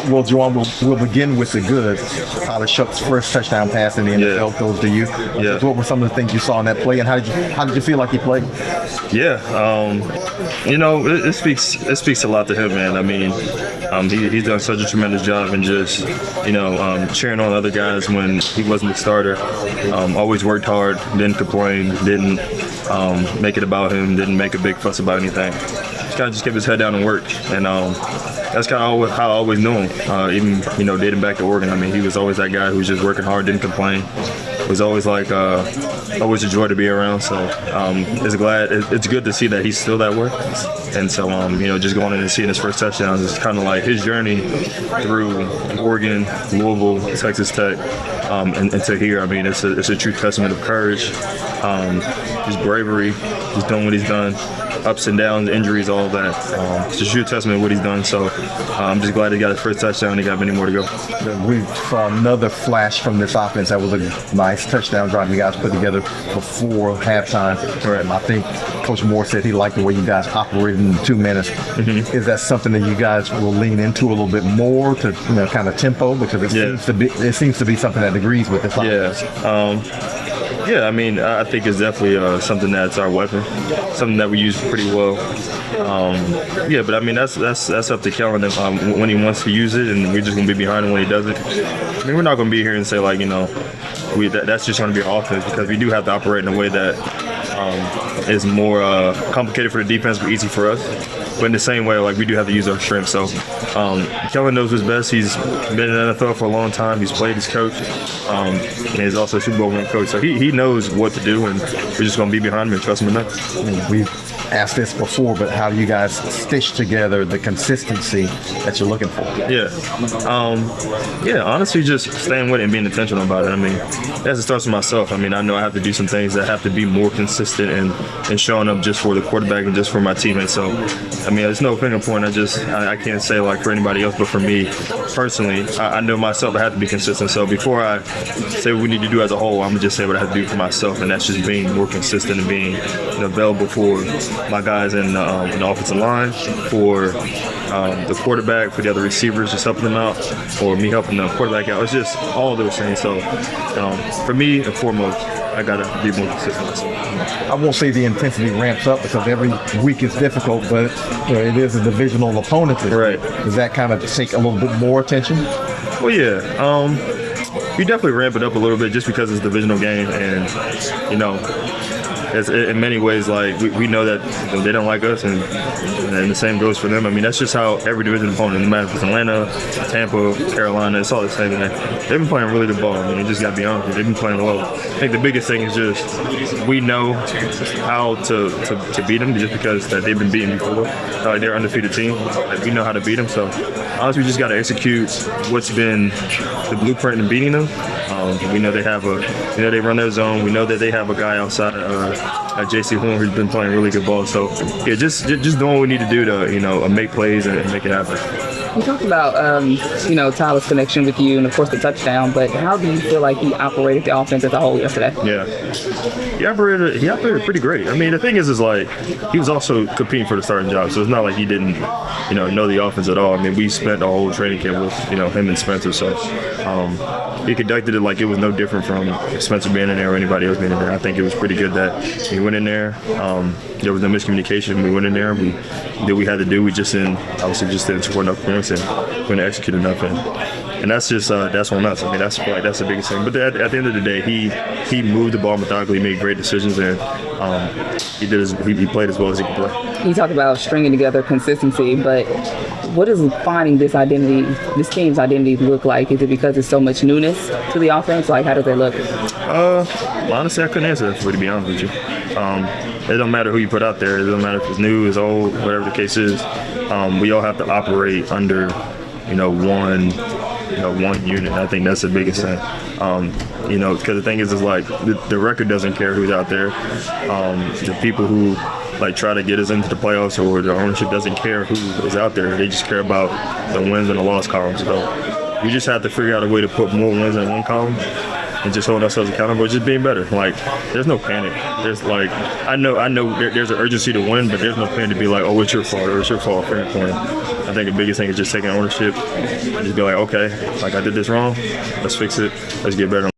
Well, Juwan, we'll begin with the good. Tyler Shough's first touchdown pass in the NFL goes to you. Yeah. What were some of the things you saw in that play, and how did you feel like he played? Yeah, it speaks a lot to him, man. I mean, he's done such a tremendous job in just, cheering on other guys when he wasn't the starter. Always worked hard, didn't complain, didn't make it about him, didn't make a big fuss about anything. Just kept his head down and worked, and that's kind of how I always knew him. Even dating back to Oregon, I mean, he was always that guy who was just working hard, didn't complain. It was always always a joy to be around. So it's good to see that he's still that way. And so just going in and seeing his first touchdowns is kind of like his journey through Oregon, Louisville, Texas Tech, and to here. I mean, it's a true testament of courage, his bravery, just doing what he's done. Ups and downs, injuries, all of that. It's a true testament of what he's done. So I'm just glad he got his first touchdown. He got many more to go. We saw another flash from this offense. That was a nice touchdown drive you guys put together before halftime. And I think Coach Moore said he liked the way you guys operated in 2 minutes. Mm-hmm. Is that something that you guys will lean into a little bit more to kind of tempo, because it seems to be something that agrees with this offense? Yeah, I mean, I think it's definitely something that's our weapon, something that we use pretty well. But I mean, that's up to Kellen when he wants to use it, and we're just gonna be behind him when he does it. I mean, we're not gonna be here and say that's just gonna be our offense, because we do have to operate in a way that is more complicated for the defense but easy for us. But in the same way, we do have to use our strengths. So Kellen knows what's best. He's been in the NFL for a long time. He's played, he's coached, and he's also a Super Bowl winning coach. So he knows what to do, and we're just going to be behind him and trust him enough. We've asked this before, but how do you guys stitch together the consistency that you're looking for? Honestly, just staying with it and being intentional about it. I mean, as it starts with myself, I mean, I know I have to do some things that have to be more consistent and showing up just for the quarterback and just for my teammates. So, I mean, there's no finger point. I can't say for anybody else, but for me personally, I know myself I have to be consistent. So before I say what we need to do as a whole, I'm gonna just say what I have to do for myself, and that's just being more consistent and being available for my guys in the offensive line, for the quarterback, for the other receivers, just helping them out, or me helping the quarterback out. It's just all of those things. So for me, and foremost, I gotta be more consistent. I won't say the intensity ramps up, because every week is difficult, but it is a divisional opponent. Right. Does that kind of take a little bit more attention? Well, yeah. You definitely ramp it up a little bit just because it's a divisional game, and it's, in many ways, we know that they don't like us, and the same goes for them. I mean, that's just how every division opponent, no matter if it's Atlanta, Tampa, Carolina, it's all the same. They've been playing really good ball. I mean, you just got to be honest with you. They've been playing well. I think the biggest thing is just we know how to beat them, just because that they've been beaten before. They're an undefeated team. We know how to beat them. So honestly, we just got to execute what's been the blueprint in beating them. We know they have they run their zone. We know that they have a guy outside J.C. Horn who's been playing really good ball. So yeah, just doing what we need to do to make plays and make it happen. You talked about Tyler's connection with you and of course the touchdown, but how do you feel like he operated the offense as a whole yesterday? Yeah, he operated pretty great. I mean, the thing is he was also competing for the starting job, so it's not like he didn't know the offense at all. I mean, we spent the whole training camp with him and Spencer, so he conducted it like it was no different from Spencer being in there or anybody else being in there. I think it was pretty good that he went in there. There was no miscommunication. We went in there. We did what we had to do. We just didn't score enough points and we didn't execute enough. And that's just that's on us. I mean, that's the biggest thing. But at the end of the day, he moved the ball methodically, made great decisions, and he played as well as he could play. You talked about stringing together consistency, but what does finding this team's identity look like? Is it because there's so much newness to the offense? How does it look? Honestly, I couldn't answer that for you, to be honest with you. It don't matter who you put out there. It doesn't matter if it's new, it's old, whatever the case is. We all have to operate under, one unit. I think that's the biggest thing. Because the thing is the record doesn't care who's out there. The people who try to get us into the playoffs, or the ownership doesn't care who is out there. They just care about the wins and the loss columns. So we just have to figure out a way to put more wins in one column and just holding ourselves accountable, just being better. Like, there's no panic. There's like, I know there's an urgency to win, but there's no plan to be like, oh, it's your fault or it's your fault, fair point. I think the biggest thing is just taking ownership and just be like, okay, like I did this wrong, let's fix it, let's get better.